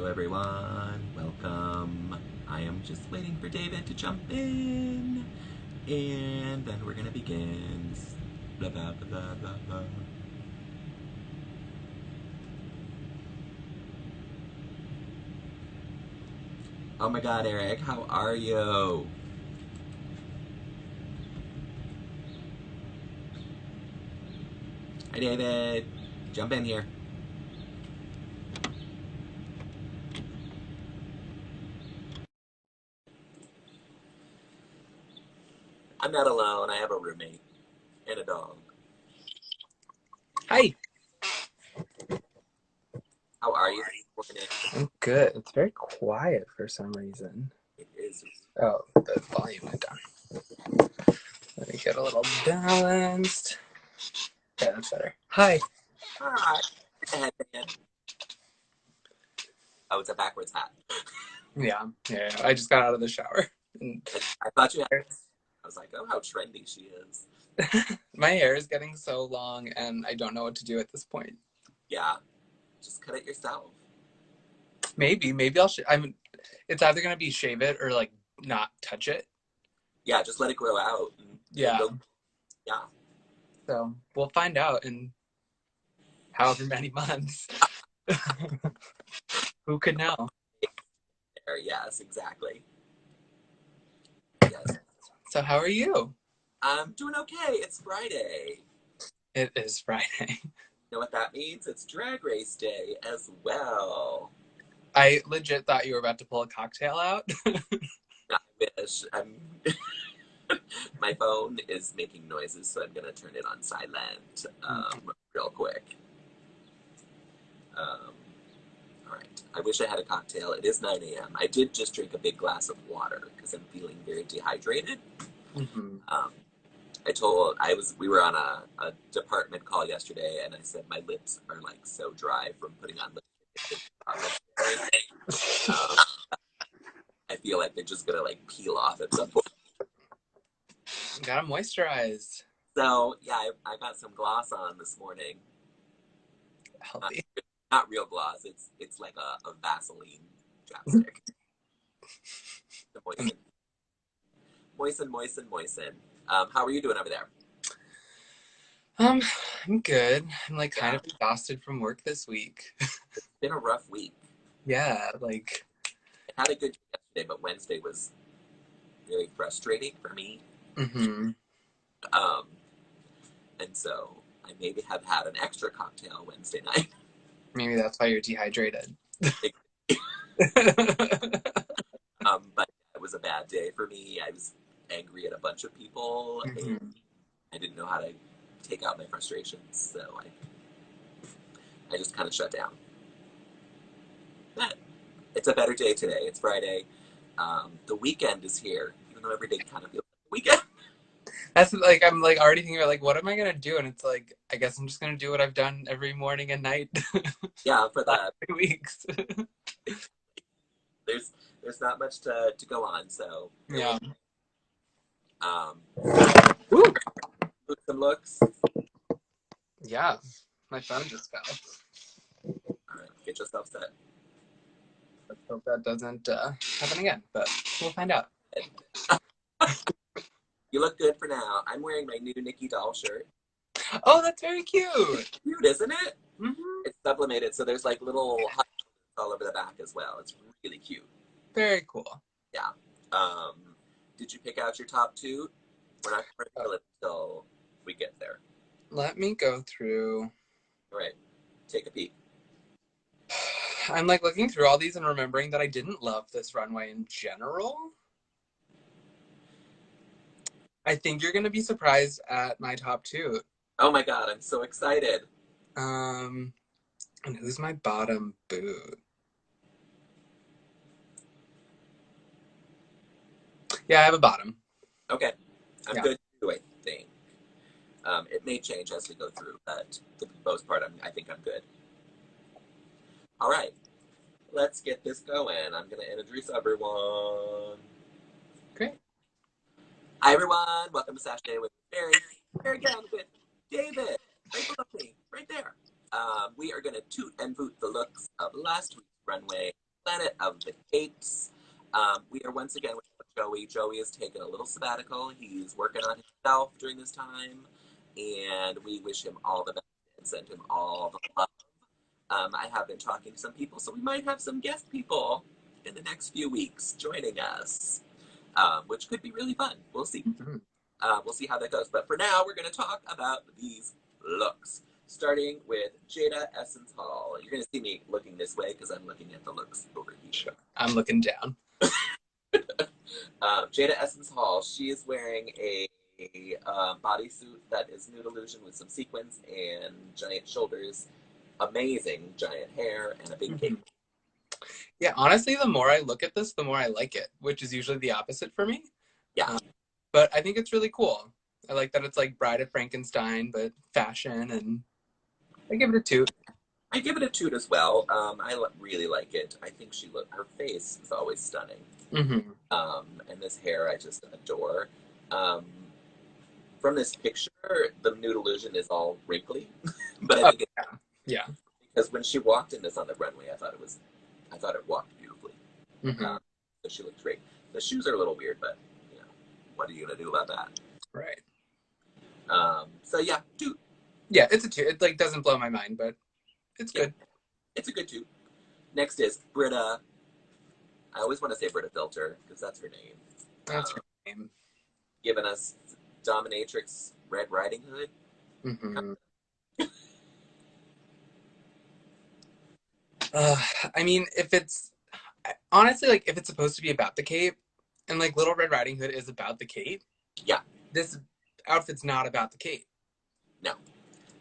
everyone. Welcome. I am just waiting for David to jump in. And then we're gonna begin. Blah, blah, blah, blah, blah, blah. Oh my god, Eric, how are you? Hi, David. Jump in here. I'm not alone. I have a roommate and a dog. Hi. How are you this morning? I'm good. It's very quiet for some reason. It is. Oh, the volume went down. Let me get a little balanced. Yeah, that's better. Hi. Hi. Headband. Oh, it's a backwards hat. Yeah. I just got out of the shower. I thought you had. I was like, oh, how trendy she is. My hair is getting so long, and I don't know what to do at this point. Yeah. Just cut it yourself. Maybe I'll. It's either gonna be shave it or like not touch it. Yeah, just let it grow out. Yeah. Yeah. So we'll find out in however many months. Who could know? Yes, exactly. Yes. So how are you? I'm doing okay. It's Friday. It is Friday. You know what that means? It's Drag Race Day as well. I legit thought you were about to pull a cocktail out. I wish. My phone is making noises, so I'm gonna turn it on silent real quick. All right. I wish I had a cocktail. It is 9 a.m. I did just drink a big glass of water because I'm feeling very dehydrated. Mm-hmm. We were on a department call yesterday, and I said my lips are like so dry from putting on lipstick. I feel like they're just gonna like peel off at some point. Gotta moisturize. So yeah, I got some gloss on this morning. Healthy. Not real gloss. It's like a Vaseline chapstick. To moisten. How are you doing over there? I'm good. I'm like kind of exhausted from work this week. It's been a rough week. Yeah, like I had a good day yesterday, but Wednesday was very frustrating for me. mm-hmm. Um, and so I maybe have had an extra cocktail Wednesday night. Maybe that's why you're dehydrated. But it was a bad day for me. I was angry at a bunch of people, Mm-hmm. and I didn't know how to take out my frustrations, so I just kind of shut down. But it's a better day today. It's Friday. The weekend is here, even though every day kind of feels like a weekend. That's like I'm like already thinking about like what am I gonna do? And it's like I guess I'm just gonna do what I've done every morning and night. Yeah, for last the 2 weeks. there's not much to go on, so Yeah. um Woo! some looks. Yeah. My phone just fell. All right, get yourself set. Let's hope that doesn't happen again, but we'll find out. You look good for now. I'm wearing my new Nikki Doll shirt. Oh, that's very cute. It's cute, isn't it? Mm-hmm. It's sublimated, so there's like little hot all over the back as well. It's really cute. Very cool. Yeah. Um, did you pick out your top two? We're not going to reveal it until we get there. Let me go through. All right. Take a peek. I'm like looking through all these and remembering that I didn't love this runway in general. I think you're gonna be surprised at my top two. Oh my god, I'm so excited. And who's my bottom boot? Yeah, I have a bottom. Okay. I'm Yeah. good too, I think. It may change as we go through, but for the most part, I think I'm good. All right. Let's get this going. I'm going to introduce everyone. Great. Hi, everyone. Welcome to Sashay with Barry. Barry down with David. Right below me. Right there. We are going to toot and boot the looks of last week's runway Planet of the Capes. We are once again with Joey. Joey has taken a little sabbatical. He's working on himself during this time, and we wish him all the best and send him all the love. I have been talking to some people, so we might have some guest people in the next few weeks joining us, which could be really fun. We'll see. Mm-hmm. We'll see how that goes. But for now, we're going to talk about these looks, starting with Jada Essence Hall. You're going to see me looking this way because I'm looking at the looks over here. Sure. I'm looking down. Jada Essence Hall, she is wearing a bodysuit that is nude illusion with some sequins and giant shoulders, amazing giant hair, and a big cape. Yeah, honestly, the more I look at this, the more I like it, which is usually the opposite for me. Yeah. But I think it's really cool. I like that it's like Bride of Frankenstein, but fashion, and I give it a toot. I give it a toot as well. Really like it. I think her face is always stunning. Mm-hmm. And this hair I just adore. From this picture, the nude illusion is all wrinkly, but I think yeah. Because when she walked in this on the runway, I thought it walked beautifully. Mm-hmm. So she looked great. The shoes are a little weird, but you know, what are you gonna do about that? Right. So yeah, toot. Yeah, it's a toot. It like doesn't blow my mind, but it's good. It's a good toot. Next is Britta. I always want to say Britta Filter because that's her name. That's her name. Giving us Dominatrix Red Riding Hood. Mm-hmm. I mean, if it's honestly like if it's supposed to be about the cape, and like Little Red Riding Hood is about the cape, yeah, this outfit's not about the cape. No,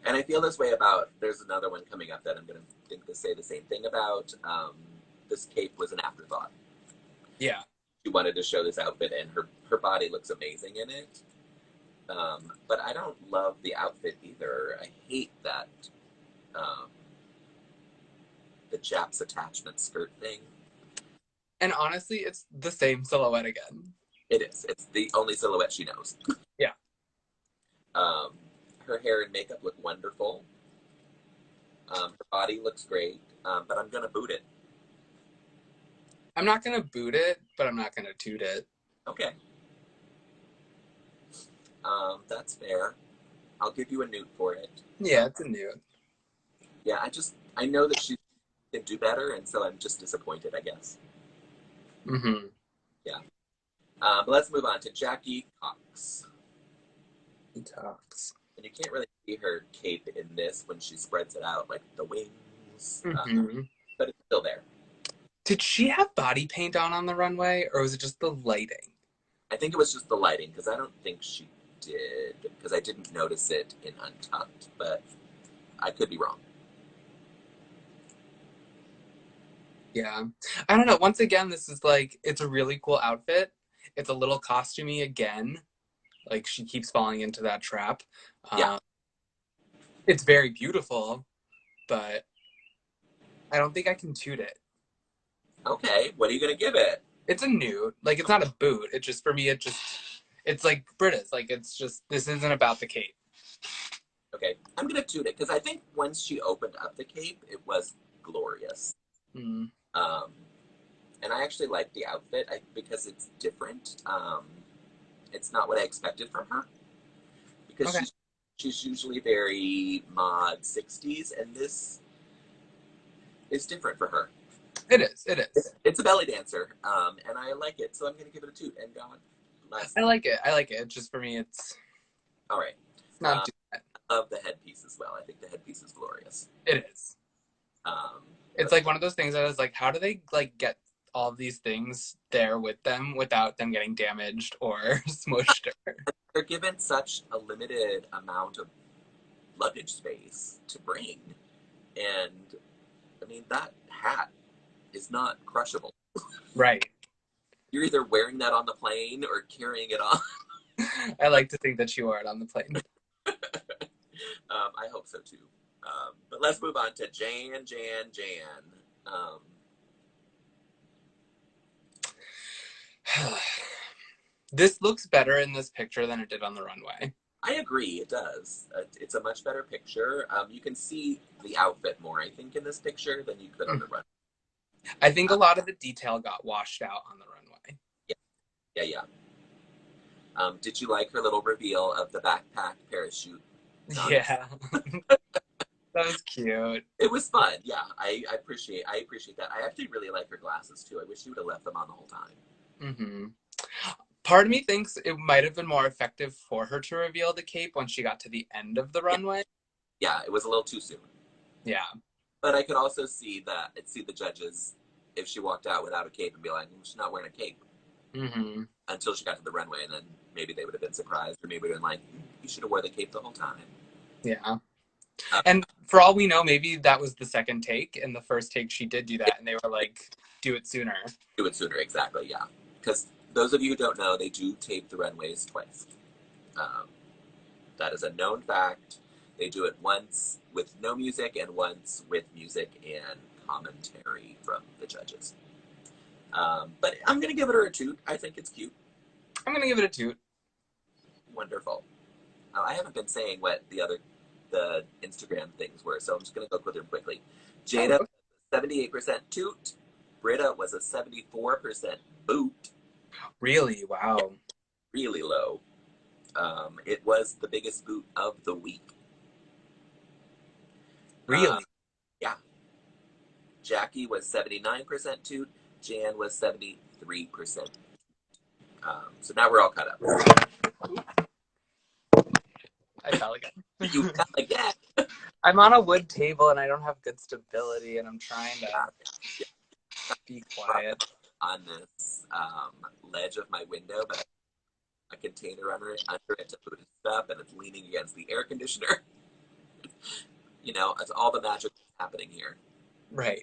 and I feel this way about. There's another one coming up that I'm gonna think to say the same thing about. This cape was an afterthought. Yeah, she wanted to show this outfit, and her body looks amazing in it. But I don't love the outfit either. I hate that. The Japs attachment skirt thing. and honestly, it's the same silhouette again. It is. It's the only silhouette she knows. Yeah. Her hair and makeup look wonderful. Her body looks great, but I'm gonna boot it. I'm not gonna boot it, but I'm not gonna toot it. Okay. That's fair. I'll give you a newt for it. Yeah, it's a newt. Yeah, I know that she can do better, and so I'm just disappointed, I guess. Mm-hmm. Yeah. But let's move on to Jackie Cox. Talks. And you can't really see her cape in this when she spreads it out, like the wings. Mm-hmm. But it's still there. Did she have body paint on the runway, or was it just the lighting? I think it was just the lighting, because I don't think she did, because I didn't notice it in Untucked, but I could be wrong. Yeah. I don't know. Once again, this is like, it's a really cool outfit. It's a little costumey again. Like, she keeps falling into that trap. Yeah. It's very beautiful, but I don't think I can toot it. Okay, what are you going to give it? It's a nude. Like, it's not a boot. It just, for me, it's like Brita's. Like, it's just, this isn't about the cape. Okay, I'm going to toot it, because I think once she opened up the cape, it was glorious. Mm. And I actually like the outfit because it's different. It's not what I expected from her. Because she's usually very mod 60s, and this is different for her. It is. It's a belly dancer, and I like it, so I'm going to give it a toot. And God bless. I like it. It's just, for me, it's... All right. It's not too bad. I love the headpiece as well. I think the headpiece is glorious. It is. It's like one of those things that is like, how do they like get all of these things there with them without them getting damaged or smushed? They're given such a limited amount of luggage space to bring. And, I mean, that hat is not crushable. Right. You're either wearing that on the plane or carrying it on. I like to think that you are on the plane. I hope so, too. But let's move on to Jan. This looks better in this picture than it did on the runway. I agree, it does. It's a much better picture. You can see the outfit more, I think, in this picture than you could on the runway. I think a lot of the detail got washed out on the runway. Yeah, yeah, yeah. Did you like her little reveal of the backpack parachute? Yeah. That was cute. It was fun. Yeah, I appreciate that. I actually really like her glasses too. I wish she would have left them on the whole time. Mm-hmm. Part of me thinks it might have been more effective for her to reveal the cape when she got to the end of the Yeah, runway. yeah, it was a little too soon. Yeah. But I could also see the judges if she walked out without a cape and be like, she's not wearing a cape Mm-hmm. until she got to the runway, and then maybe they would have been surprised, or maybe would have been like, you should have wore the cape the whole time. Yeah. Uh, And for all we know, maybe that was the second take, and the first take she did do that, and they were like, do it sooner. do it sooner, exactly, yeah. Because those of you who don't know, they do tape the runways twice. Um, that is a known fact. They do it once with no music and once with music and commentary from the judges. But I'm going to give it a toot. I think it's cute. I'm going to give it a toot. Wonderful. I haven't been saying what the Instagram things were, so I'm just going to go through them quickly. Jada, Oh, 78% toot. Britta was a 74% boot. really? Wow. Really low. It was the biggest boot of the week. Really? Yeah. Jackie was 79% toot. Jan was 73%. So now we're all caught up. I fell again. You fell again. I'm on a wood table and I don't have good stability, and I'm trying to be quiet. On this ledge of my window, but a container under it to put his stuff, and it's leaning against the air conditioner. It's all the magic happening here. Right.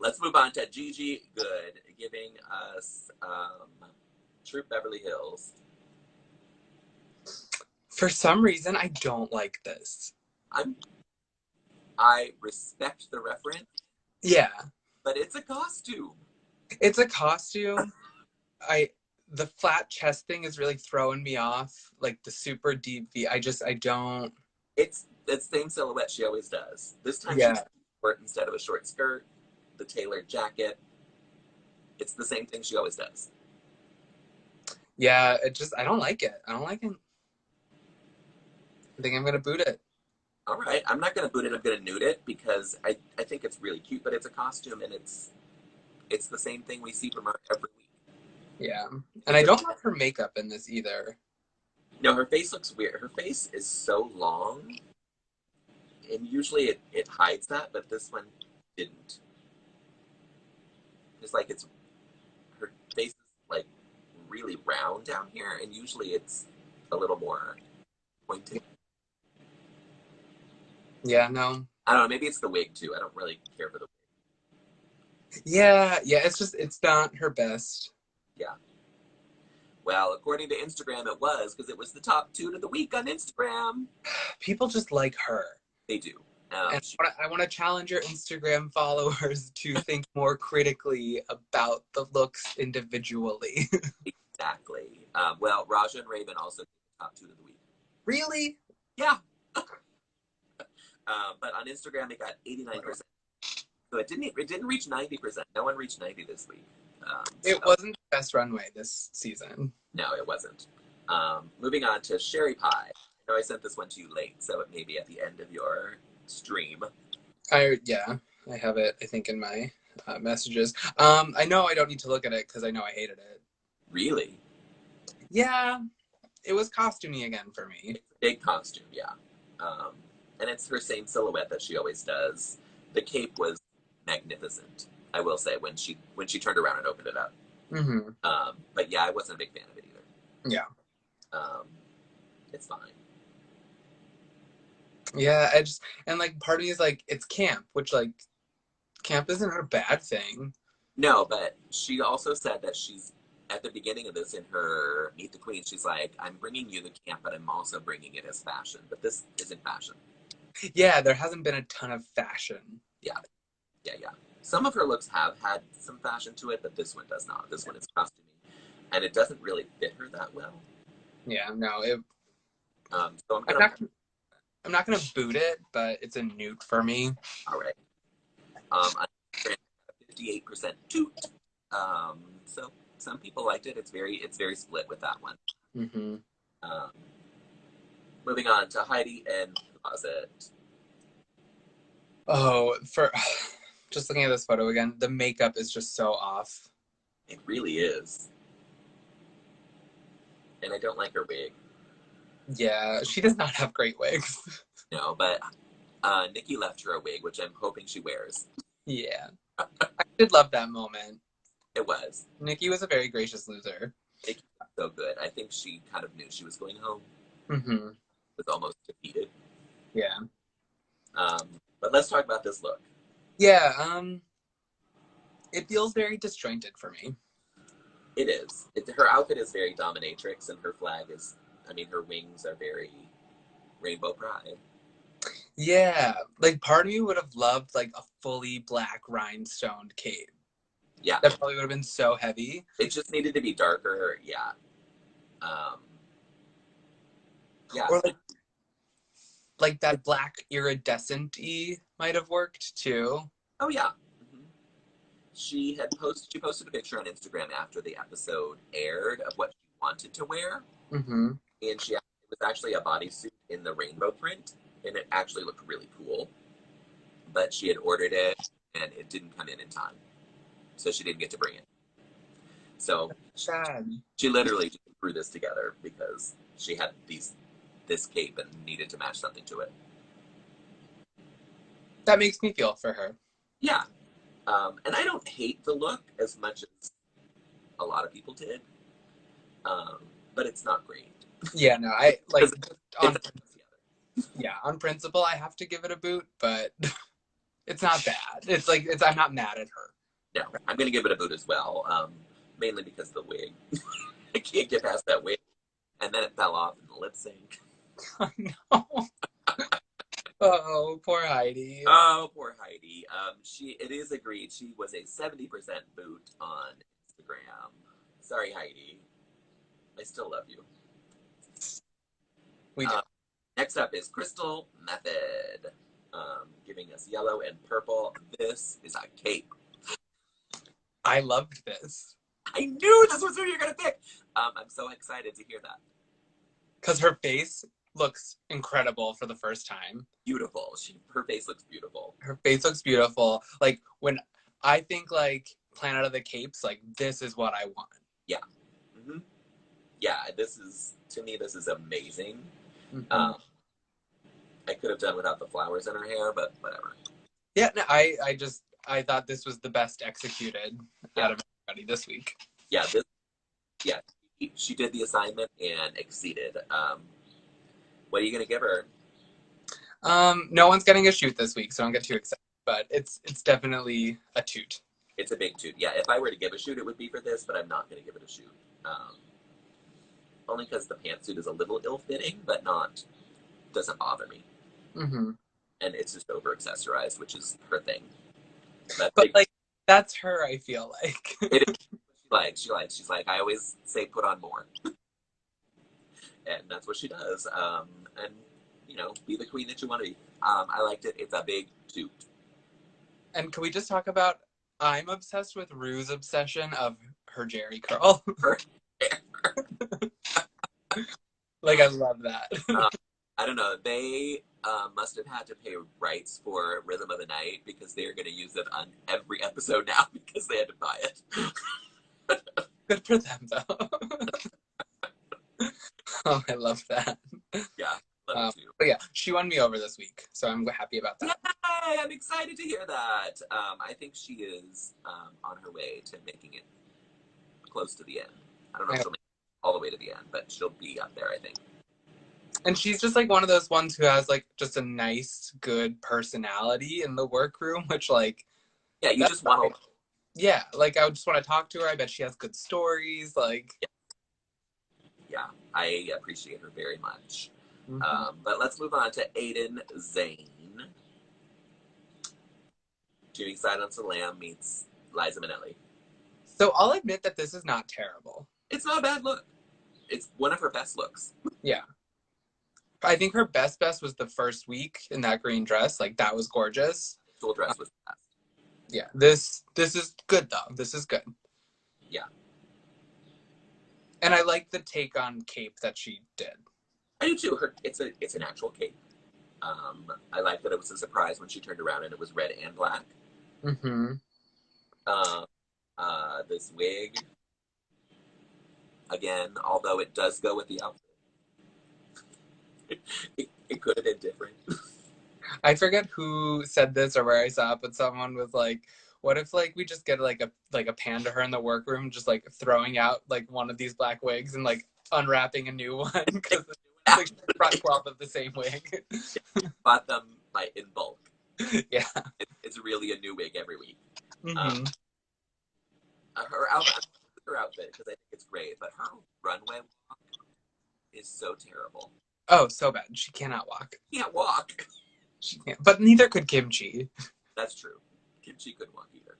Let's move on to Gigi Good, giving us Troop Beverly Hills. For some reason, I don't like this. I respect the reference. Yeah. But it's a costume. It's a costume. The flat chest thing is really throwing me off. Like the super deep V. I don't. It's the same silhouette she always does. This time she's short instead of a short skirt, the tailored jacket. It's the same thing she always does. Yeah, I don't like it. I don't like it. I think I'm going to boot it. All right. I'm not going to boot it. I'm going to nude it because I think it's really cute, but it's a costume and it's the same thing we see from her every week. Yeah. And I don't like her makeup in this either. No, her face looks weird. Her face is so long. And usually it hides that, but this one didn't. It's like her face is like really round down here, and usually it's a little more pointed. Yeah, no. I don't know, maybe it's the wig too. I don't really care for the wig. Yeah, it's not her best. Yeah. Well, according to Instagram, it was, because it was the top toot of the week on Instagram. People just like her. They do. And I want to challenge your Instagram followers to think more critically about the looks individually. Exactly. Well, Raja and Raven also top toot of the week. Really? Yeah. But on Instagram, it got 89%. So it didn't reach 90%. No one reached 90 this week. It wasn't the best runway this season. No, it wasn't. Moving on to Sherry Pie. I know I sent this one to you late, so it may be at the end of your stream. I have it, I think, in my messages. I know I don't need to look at it because I know I hated it. Really? Yeah, it was costumey again for me. It's a big costume, yeah. And it's her same silhouette that she always does. The cape was magnificent, I will say, when she turned around and opened it up. Mm-hmm. But yeah, I wasn't a big fan of it either. Yeah. It's fine. Yeah, and like part of me is like, it's camp, which like camp isn't a bad thing. No, but she also said that she's at the beginning of this in her Meet the Queen, she's like, I'm bringing you the camp, but I'm also bringing it as fashion. But this isn't fashion. Yeah, there hasn't been a ton of fashion. Yeah. Some of her looks have had some fashion to it, but this one does not. This one is costuming, and it doesn't really fit her that well. Yeah, no. So I'm not gonna boot it, but it's a newt for me. All right. On Instagram, 58% toot. So some people liked it. It's very split with that one. Mm-hmm. Um, moving on to Heidi and Closet. Oh, for just looking at this photo again, the makeup is just so off. It really is. And I don't like her wig. Yeah, she does not have great wigs. No, but Nikki left her a wig, which I'm hoping she wears. Yeah. I did love that moment. It was. Nikki was a very gracious loser. Nikki was so good. I think she kind of knew she was going home. Mm-hmm. Was almost defeated. Yeah. But let's talk about this look. Yeah, it feels very disjointed for me. It is. Her outfit is very dominatrix, and her flag is, her wings are very rainbow pride. Yeah, like part of me would have loved like a fully black rhinestoned cape. Yeah. That probably would have been so heavy. It just needed to be darker, yeah. Yeah. Or like that black iridescent-y might have worked too. Oh yeah. Mm-hmm. She posted a picture on Instagram after the episode aired of what she wanted to wear. Mm-hmm. And it was actually a bodysuit in the rainbow print, and it actually looked really cool. But she had ordered it, and it didn't come in time, so she didn't get to bring it. So Sad. she literally just threw this together because she had this cape and needed to match something to it. That makes me feel for her. Yeah. And I don't hate the look as much as a lot of people did, but it's not great. Yeah, no, I like yeah, on principle, I have to give it a boot, but it's not bad. I'm not mad at her. No, I'm gonna give it a boot as well, mainly because of the wig. I can't get past that wig, and then it fell off in the lip sync. Oh, no. Oh, poor Heidi. Oh, poor Heidi. It is agreed she was a 70% boot on Instagram. Sorry, Heidi. I still love you. We do. Next up is Crystal Method, giving us yellow and purple. This is a cape. I loved this. I knew this was who you're gonna pick. I'm so excited to hear that. Because her face looks incredible for the first time. Beautiful. Her face looks beautiful. Her face looks beautiful. Like when I think like Planet of the Capes, like this is what I want. Yeah. Mm-hmm. Yeah. To me, this is amazing. Mm-hmm. I could have done without the flowers in her hair, but whatever. Yeah, no, I thought this was the best executed out of everybody this week. Yeah, she did the assignment and exceeded. What are you gonna give her? No one's getting a shoot this week, so don't get too excited. But it's definitely a toot. It's a big toot. Yeah, if I were to give a shoot, it would be for this, but I'm not gonna give it a shoot. Only because the pantsuit is a little ill-fitting, but doesn't bother me. Mm-hmm. And it's just over-accessorized, which is her thing. But like that's her, I feel like. It is. She likes. She's like, I always say put on more. And that's what she does. And, be the queen that you want to be. I liked it. It's a big toot. And can we just talk about, I'm obsessed with Rue's obsession of her Jerry curl. Like, I love that. I don't know. They must have had to pay rights for Rhythm of the Night because they're going to use it on every episode now because they had to buy it. Good for them, though. Oh, I love that. Yeah, love it too. But yeah, she won me over this week, so I'm happy about that. Yay! I'm excited to hear that. I think she is on her way to making it close to the end. I don't know if she'll make it all the way to the end, but she'll be up there, I think. And she's just like one of those ones who has like just a nice, good personality in the workroom, which like... Yeah, you just want to... Yeah, like I just want to talk to her. I bet she has good stories, like... Yeah, I appreciate her very much. Mm-hmm. But let's move on to Aiden Zane. Jimmy Silence and Lamb meets Liza Minnelli. So I'll admit that this is not terrible. It's not a bad look. It's one of her best looks. Yeah. I think her best was the first week in that green dress. Like, that was gorgeous. The dress was the best. Yeah, this is good though. This is good. Yeah. And I like the take on Cape that she did. I do too. It's an actual cape. I like that it was a surprise when she turned around and it was red and black. Mm-hmm. Um, this wig, again, although it does go with the outfit, it could have been different. I forget who said this or where I saw it, but someone was like, "What if like we just get like a pan to her in the workroom, just like throwing out like one of these black wigs and like unwrapping a new one because like brought 12 of the same wig." Bought them like in bulk. Yeah. It's really a new wig every week. Mm-hmm. Her outfit, because I think it's great, but her runway walk is so terrible. Oh, so bad. She cannot walk. Can't walk. She can't. But neither could Kimchi. That's true. Kimchi couldn't walk either.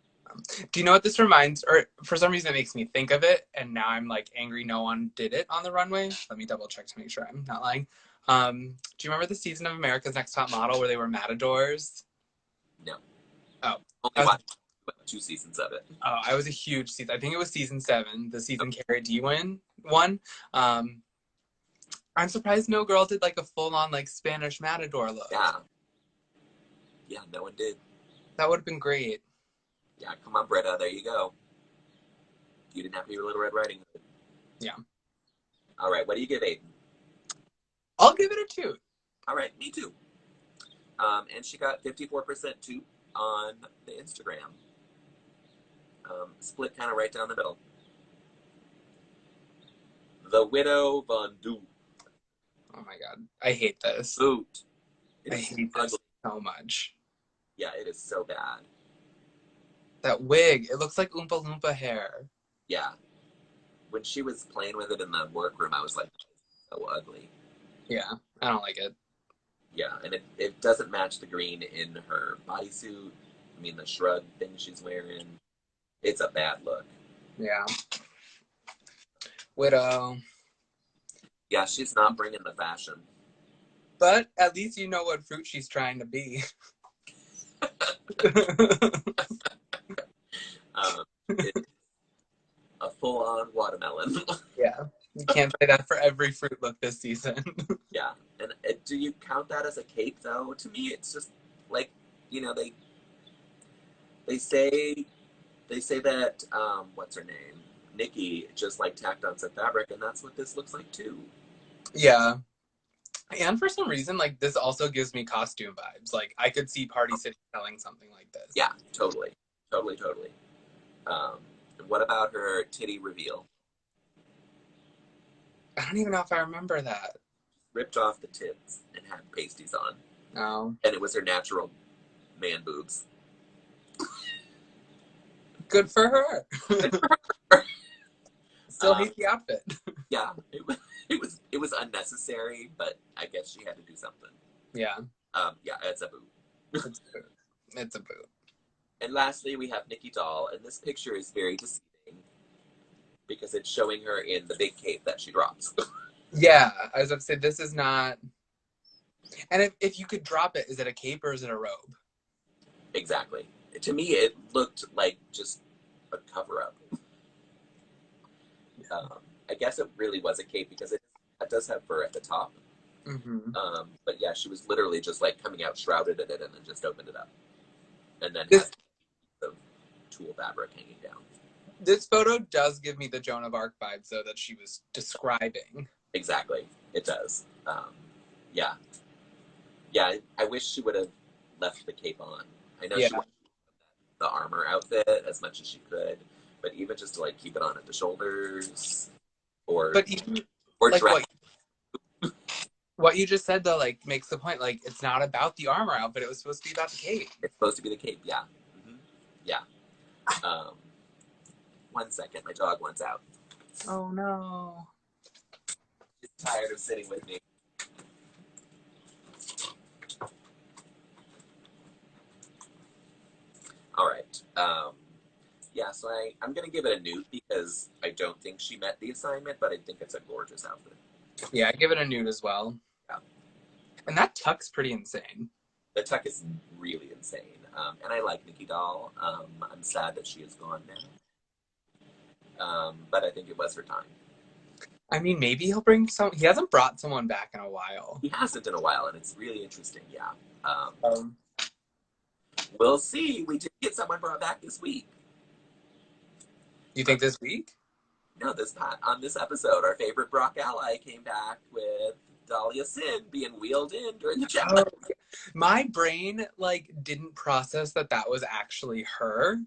Do you know what this reminds? Or for some reason, it makes me think of it, and now I'm like angry. No one did it on the runway. Let me double check to make sure I'm not lying. Do you remember the season of America's Next Top Model where they were matadors? No. Oh, Only watched 2 seasons of it. Oh, I was a huge season. I think it was season 7, the season Cara D won. I'm surprised no girl did like a full on like Spanish matador look. Yeah. Yeah, no one did. That would have been great. Yeah, come on, Britta. There you go. You didn't have your Little Red Riding Hood. Yeah. All right, what do you give Aiden? I'll give it a 2. All right, me too. And she got 54% too on the Instagram. Split kind of right down the middle. The Widow Von Doom. Oh my god. I hate this. Boot. I hate this so much. Yeah, it is so bad. That wig, it looks like Oompa Loompa hair. Yeah. When she was playing with it in the workroom, I was like, so ugly. Yeah, I don't like it. Yeah, and it doesn't match the green in her bodysuit. I mean, the shrug thing she's wearing. It's a bad look. Yeah. Widow. Yeah, she's not bringing the fashion. But at least you know what fruit she's trying to be. It's a full-on watermelon. Yeah. You can't say that for every fruit look this season. Yeah. And do you count that as a cape, though? To me, it's just like, you know, they say that, what's her name? Nikki just like tacked on some fabric, and that's what this looks like too. Yeah. And for some reason, like, this also gives me costume vibes. Like, I could see Party City selling something like this. Yeah, totally. What about her titty reveal? I don't even know if I remember that. Ripped off the tits and had pasties on. No. And it was her natural man boobs. Good for her. Still hate the outfit. Yeah, it was unnecessary, but I guess she had to do something. Yeah. Yeah, it's a boot. It's a boot. And lastly, we have Nikki Doll, and this picture is very deceiving because it's showing her in the big cape that she drops. Yeah, I was about to say, this is not... And if you could drop it, is it a cape or is it a robe? Exactly. To me, it looked like just a cover-up. I guess it really was a cape because it does have fur at the top. Mm-hmm. But yeah, she was literally just like coming out shrouded in it and then just opened it up. And then This, had the tulle fabric hanging down. this photo does give me the Joan of Arc vibes, though, that she was describing. Exactly. It does. Yeah. Yeah, I wish she would have left the cape on. I know she wanted the armor outfit as much as she could, but even just to like keep it on at the shoulders or like dress. what you just said, though, like, makes the point. Like, it's not about the armor outfit. It was supposed to be about the cape. It's supposed to be the cape, yeah. Mm-hmm. Yeah. 1 second, my dog wants out. Oh, no. She's tired of sitting with me. All right. Yeah, so I'm going to give it a nude because I don't think she met the assignment, but I think it's a gorgeous outfit. Yeah, I give it a nude as well. Yeah. And that tuck's pretty insane. the tech is really insane. And I like Nikki Doll. I'm sad that she is gone now. But I think it was her time. I mean, maybe he'll bring some. He hasn't brought someone back in a while. He hasn't in a while, and it's really interesting. Yeah. Um, We'll see. We did get someone brought back this week. you think this week? No, on this episode, our favorite Brock ally came back with Dahlia Sin being wheeled in during the chat. Oh, my brain like didn't process that was actually her.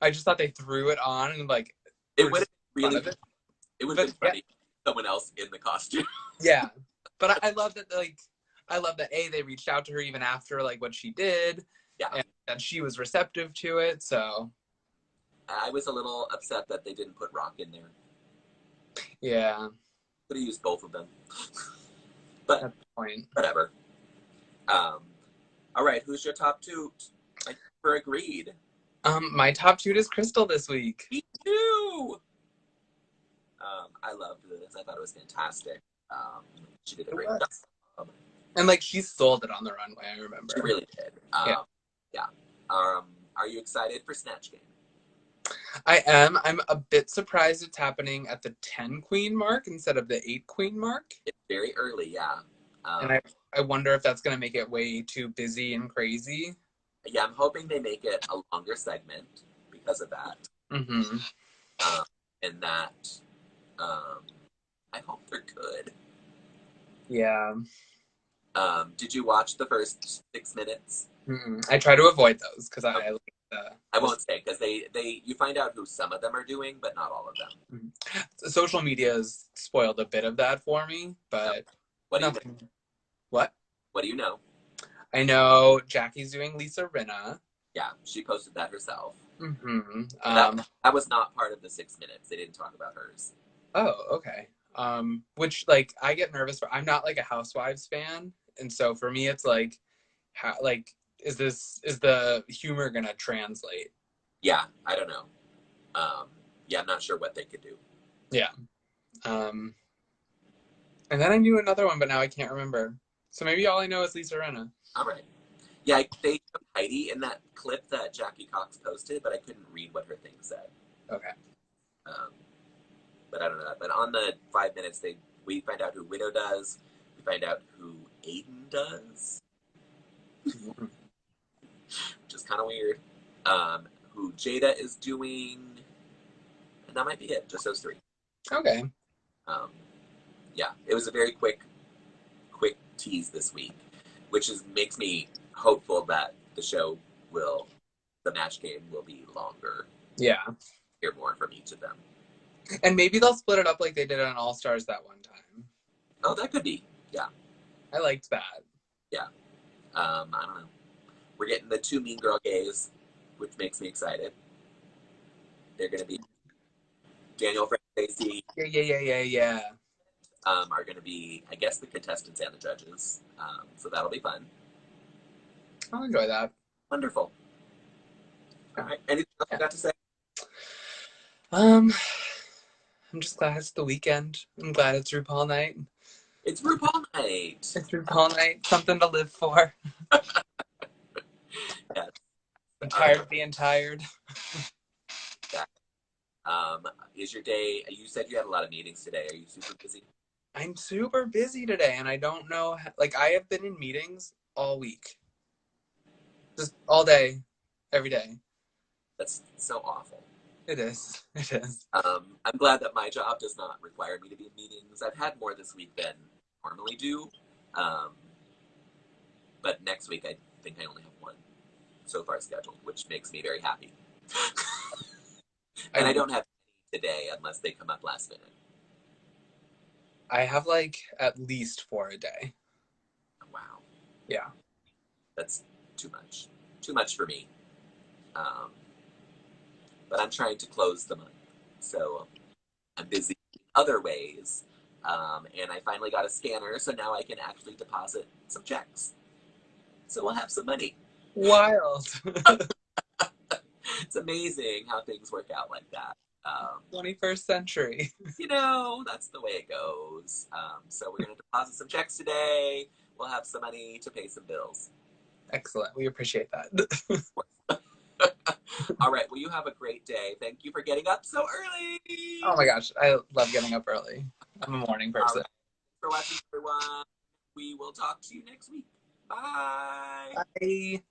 I just thought they threw it on and like it would have really. It would have been funny. Yeah. Someone else in the costume. Yeah, but I love that. Like, I love that they reached out to her even after like what she did. Yeah, and she was receptive to it. So I was a little upset that they didn't put Rock in there. Yeah, could have used both of them. But that's the point. Whatever. All right, who's your top two? We're agreed. My top two is Crystal this week. Me too. I loved this. I thought it was fantastic. She did a great job. And like she sold it on the runway, I remember. She really did. Yeah. Are you excited for Snatch Game? I am. I'm a bit surprised it's happening at the 10 queen mark instead of the 8 queen mark. It's very early, yeah. And I wonder if that's going to make it way too busy and crazy. Yeah, I'm hoping they make it a longer segment because of that. Mm-hmm. And that, I hope they're good. Yeah. Did you watch the first 6 minutes? Mm-mm. I try to avoid those because I like I won't say because you find out who some of them are doing, but not all of them. Mm-hmm. Social media has spoiled a bit of that for me, but what do you know? What do you know? I know Jackie's doing Lisa Rinna. Yeah, she posted that herself. Mm-hmm. That was not part of the 6 minutes. They didn't talk about hers. Oh, okay. Which like I get nervous for. I'm not like a Housewives fan, and so for me it's like, how like is the humor gonna translate? Yeah, I don't know. Yeah, I'm not sure what they could do. Yeah. And then I knew another one, but now I can't remember. So maybe all I know is Lisa Rinna. All right. Yeah, they showed Heidi in that clip that Jackie Cox posted, but I couldn't read what her thing said. Okay. But I don't know that. But on the 5 minutes, we find out who Widow does. We find out who Aiden does. Mm-hmm. Which is kind of weird. Who Jada is doing. And that might be it. Just those three. Okay. Yeah, it was a very quick tease this week, which makes me hopeful that the match game will be longer. Yeah. Hear more from each of them. And maybe they'll split it up like they did on All Stars that one time. Oh, that could be. Yeah. I liked that. Yeah. I don't know. We're getting the 2 Mean Girl gays, which makes me excited. They're going to be Daniel, Frank, Stacey. Yeah. Are going to be, I guess, the contestants and the judges. So that'll be fun. I'll enjoy that. Wonderful. All right. Anything else you got to say? I'm just glad it's the weekend. I'm glad it's RuPaul night. It's RuPaul night. It's RuPaul night. Something to live for. Yes. I'm tired of being tired. Yeah. Is your day, you said you had a lot of meetings today. Are you super busy? I'm super busy today, and I don't know, like, I have been in meetings all week. Just all day, every day. That's so awful. It is. It is. I'm glad that my job does not require me to be in meetings. I've had more this week than I normally do. But next week, I think I only have one so far scheduled, which makes me very happy. And I don't have any today unless they come up last minute. I have like at least 4 a day. Wow. Yeah. That's too much. Too much for me. But I'm trying to close the month. So I'm busy in other ways. And I finally got a scanner, so now I can actually deposit some checks. So we'll have some money. Wild. It's amazing how things work out like that. 21st century. That's the way it goes. So we're going to deposit some checks today. We'll have some money to pay some bills. Excellent. We appreciate that. All right. Well, you have a great day. Thank you for getting up so early. Oh my gosh, I love getting up early. I'm a morning All person. right. Thanks for watching, everyone. We will talk to you next week. Bye. Bye.